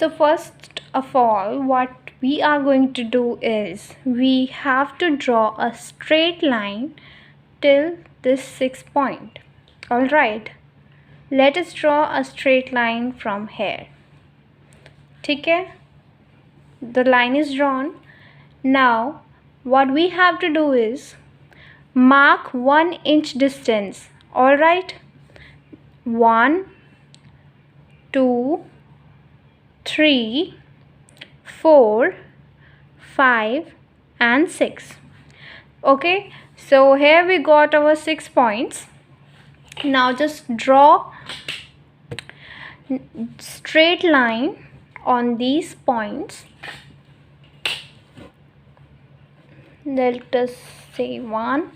So first of all, what we are going to do is we have to draw a straight line till this 6 point. Alright, let us draw a straight line from here. Okay, the line is drawn. Now what we have to do is mark 1 inch distance. Alright, 1, 2, 3, 4, 5 and 6. Okay, so here we got our 6 points. Now just draw straight line on these points. Let us say 1,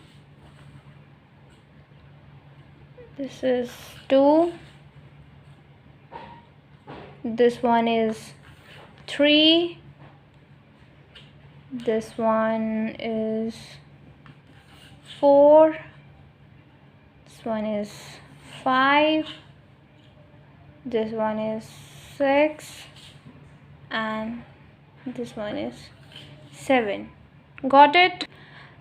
this is 2, this one is 3, this one is 4, this one is 5, this one is 6 and this one is 7. Got it?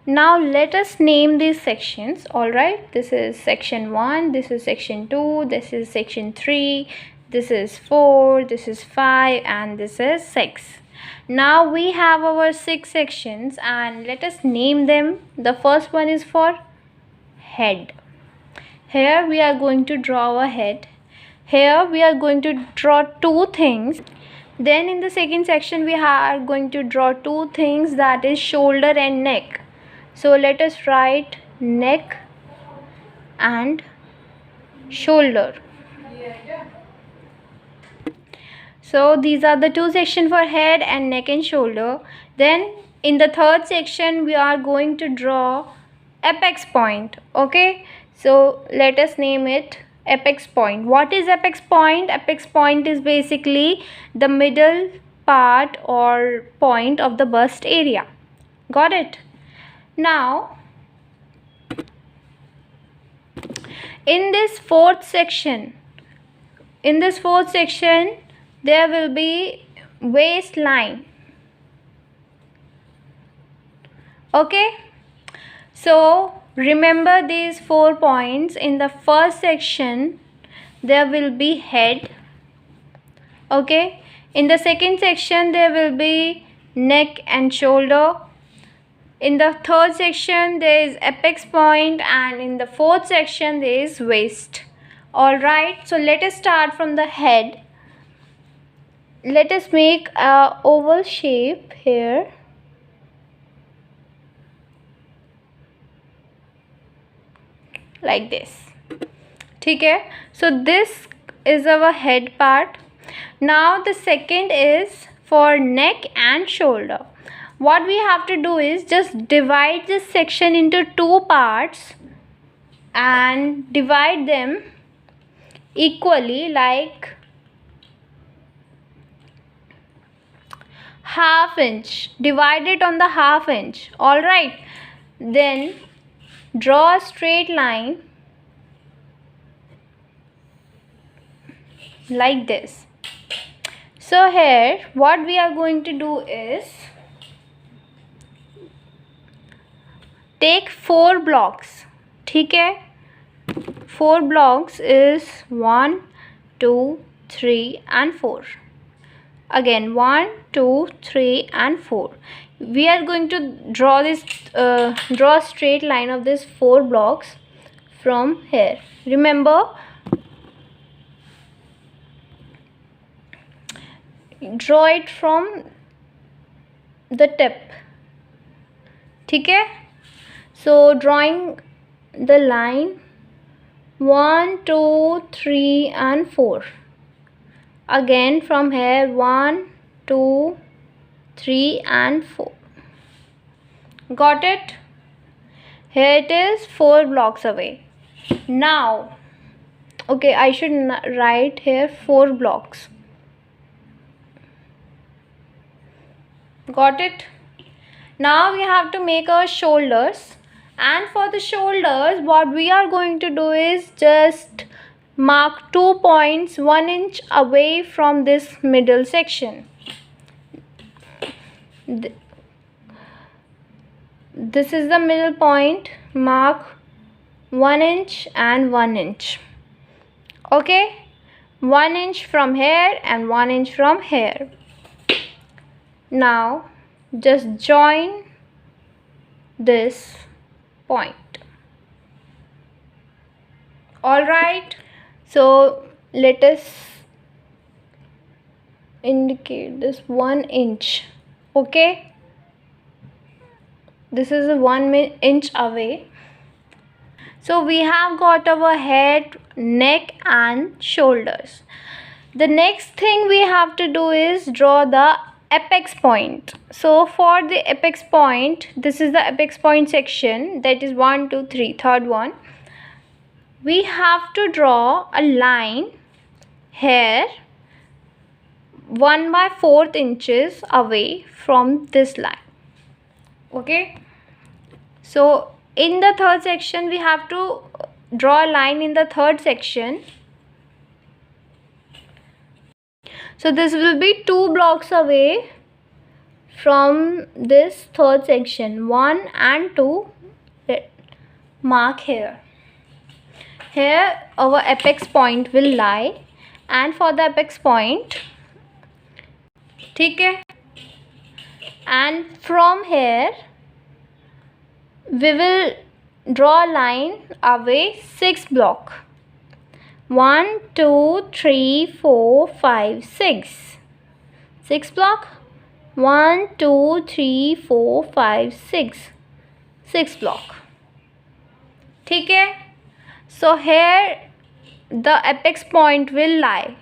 Now let us name these sections. Alright, this is section 1, this is section 2, this is section 3, this is 4, this is 5 and this is 6. Now we have our 6 sections and let us name them. The first one is for head. Here we are going to draw a head. Here we are going to draw 2 things. Then in the second section we are going to draw 2 things, that is shoulder and neck. So let us write neck and shoulder. So these are the 2 sections for head and neck and shoulder. Then in the third section we are going to draw apex point. Okay, so let us name it apex point. What is apex point? Apex point is basically the middle part or point of the bust area. Got it? Now in this fourth section there will be waistline. Okay, so remember these 4 points. In the first section there will be head. Okay, in the second section there will be neck and shoulder. In the third section there is apex point and in the fourth section there is waist. Alright, so let us start from the head. Let us make a oval shape here. Like this. Okay, so this is our head part. Now the second is for neck and shoulder. What we have to do is just divide this section into 2 parts and divide them equally, like ½ inch. Divide it on the ½ inch. Alright, then draw a straight line like this. So here what we are going to do is take 4 blocks. Okay, 4 blocks is 1, 2, 3 and 4. Again 1, 2, 3 and 4. We are going to draw this draw a straight line of this 4 blocks from here. Remember, draw it from the tip. Okay, so drawing the line 1, 2, 3 and 4. Again from here 1, 2, 3 and 4. Got it? Here it is 4 blocks away. Now, okay, I should write here 4 blocks. Got it? Now we have to make our shoulders, and for the shoulders what we are going to do is just mark 2 points 1 inch away from this middle section. This is the middle point. Mark 1 inch and 1 inch. Okay, 1 inch from here and 1 inch from here. Now just join this point. Alright, so let us indicate this 1 inch. Okay, this is 1 inch away. So we have got our head, neck and shoulders. The next thing we have to do is draw the apex point. So for the apex point, this is the apex point section, that is 1 2 3, third one. We have to draw a line here 1/4 inches away from this line. Okay, so in the third section we have to draw a line in the third section. So this will be 2 blocks away from this third section, 1 and 2. Mark here. Here our apex point will lie, and for the apex point, ठीक है, and from here we will draw a line away 6 block. 1 2 3 4 5 6. 6 block. 1 2 3 4 5 6. 6 block. ठीक है. So here the apex point will lie.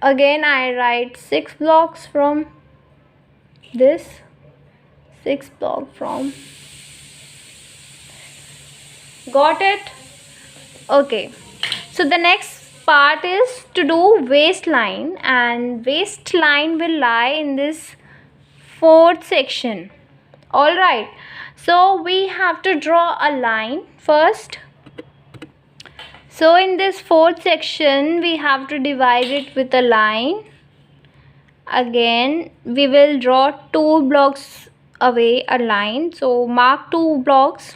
Again I write 6 blocks from this, 6 block from. Got it? Okay. So the next part is to do waistline, and waistline will lie in this fourth section. Alright. So we have to draw a line first. So in this fourth section we have to divide it with a line. Again we will draw 2 blocks away a line. So mark 2 blocks.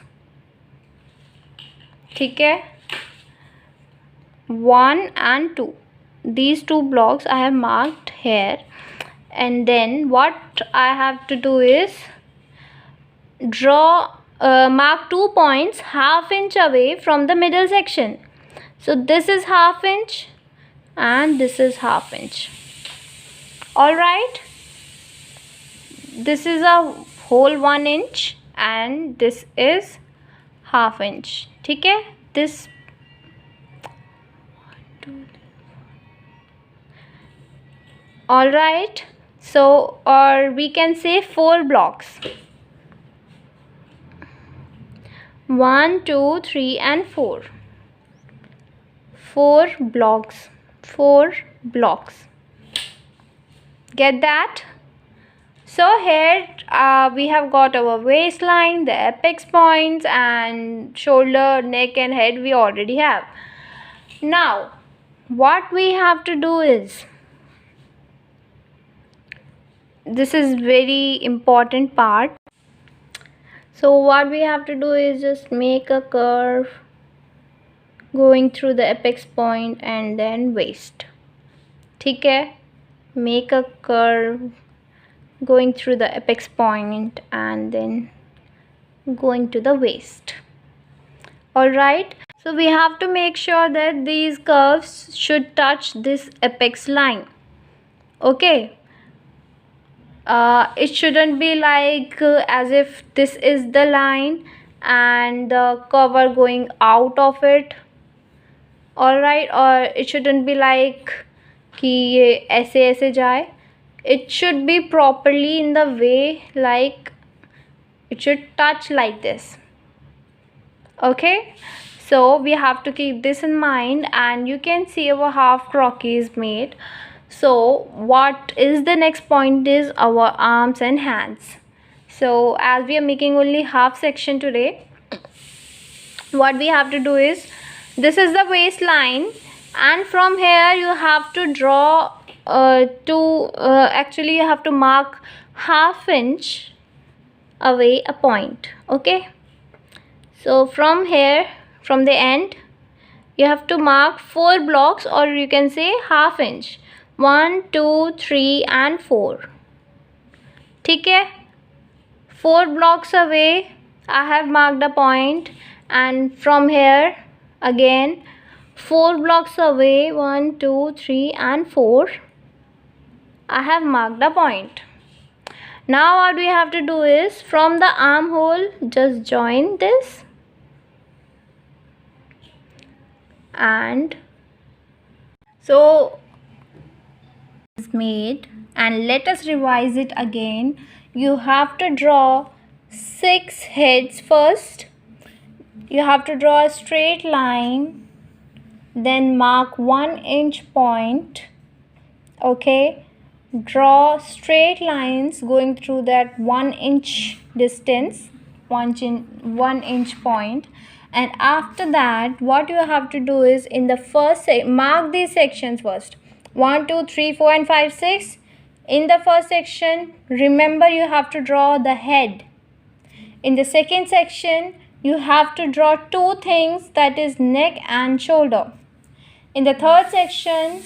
ठीक है, 1 and 2. These 2 blocks I have marked here, and then what I have to do is draw mark 2 points ½ inch away from the middle section. So this is ½ inch and this is ½ inch. Alright, this is a whole 1 inch and this is ½ inch. ठीक है, this alright. So or we can say 4 blocks. 1 2 3 and 4. 4 blocks. 4 blocks. Get that? So here we have got our waistline, the apex points, and shoulder, neck and head we already have. Now what we have to do is, this is very important part. So what we have to do is just make a curve going through the apex point and then waist. ठीक है, make a curve going through the apex point and then going to the waist. Alright, so we have to make sure that these curves should touch this apex line. Okay, it shouldn't be like as if this is the line and the cover going out of it. Alright, or it shouldn't be like कि ये ऐसे ऐसे जाए. It should be properly in the way, like it should touch like this. Okay, so we have to keep this in mind, and you can see our half croquis is made. So what is the next point is our arms and hands. So as we are making only half section today, what we have to do is, this is the waistline And from here you have to draw actually you have to mark ½ inch away a point. Okay, so from here, from the end, you have to mark 4 blocks, or you can say ½ inch. 1 2 3 and 4. ठीक है, 4 blocks away I have marked a point, and from here again 4 blocks away, 1 2 3 and 4, I have marked a point. Now what we have to do is, from the armhole just join this and so is made. And let us revise it again. You have to draw 6 heads first. You have to draw a straight line, then mark 1 inch point. Okay, draw straight lines going through that 1 inch distance, 1 inch point. And after that, what you have to do is, in the first mark these sections first, 1 2 3 4 and 5 6. In the first section, remember you have to draw the head. In the second section, you have to draw 2 things, that is neck and shoulder. In the third section,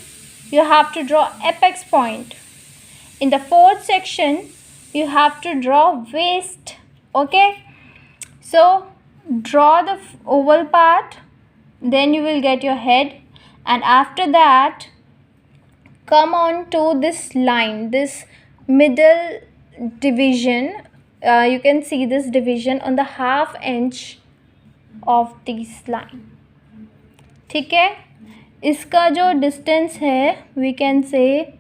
you have to draw apex point. In the fourth section, you have to draw waist. Okay, so draw the oval part, then you will get your head, and after that come on to this line, this middle division. You can see this division on the ½ inch of this line. ठीक है, इसका जो distance है we can say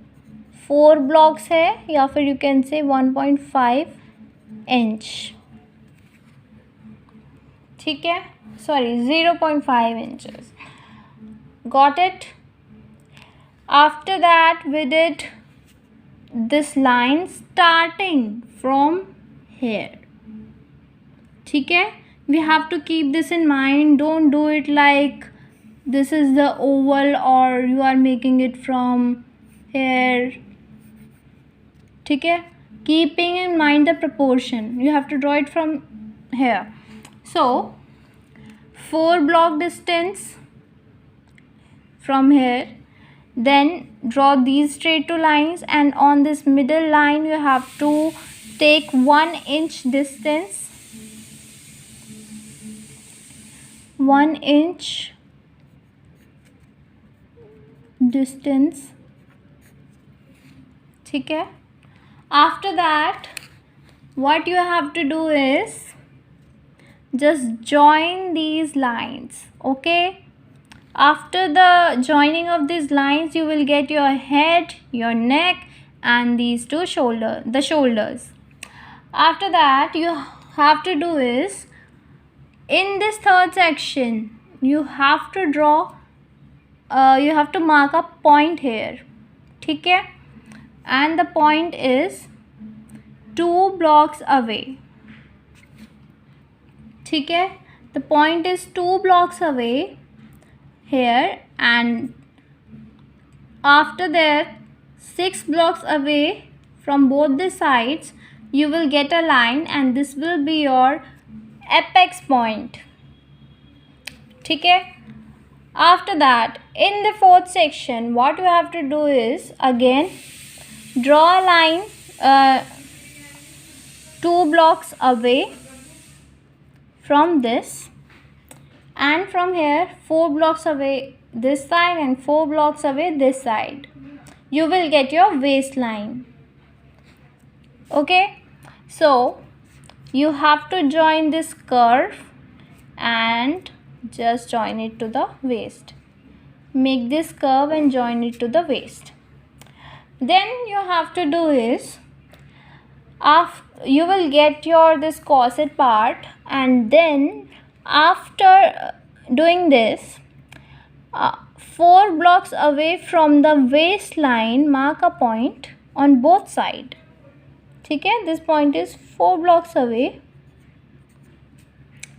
4 blocks है, या फिर you can say 1.5 inch. ठीक है, sorry 0.5 inches. Got it? After that we did this line starting from here. ठीक है, we have to keep this in mind. Don't do it like this is the oval or you are making it from here. ठीक है, keeping in mind the proportion, you have to draw it from here. So 4 block distance from here, then draw these straight 2 lines, and on this middle line you have to take 1 inch distance, 1 inch distance. ठीक है, after that what you have to do is just join these lines. Okay, after the joining of these lines you will get your head, your neck, and these two shoulders. After that you have to do is, in this third section you have to draw you have to mark a point here. ठीक है, and the point is 2 blocks away. ठीक है, the point is 2 blocks away here, and after that 6 blocks away from both the sides you will get a line, and this will be your apex point. ठीक है, after that in the fourth section what you have to do is, again draw a line 2 blocks away from this, and from here 4 blocks away this side and 4 blocks away this side. You will get your waistline. Okay, so you have to join this curve and just join it to the waist. Make this curve and join it to the waist. Then you have to do is, you will get your this corset part, and then after doing this 4 blocks away from the waistline mark a point on both sides. ठीक है, this point is 4 blocks away.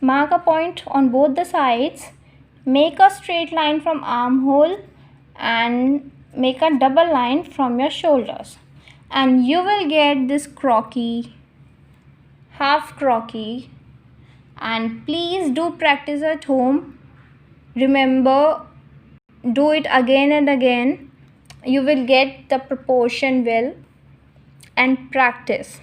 Mark a point on both the sides. Make a straight line from armhole and make a double line from your shoulders, and you will get this croquis, half croquis. And please do practice at home. Remember, do it again and again. You will get the proportion well, and practice.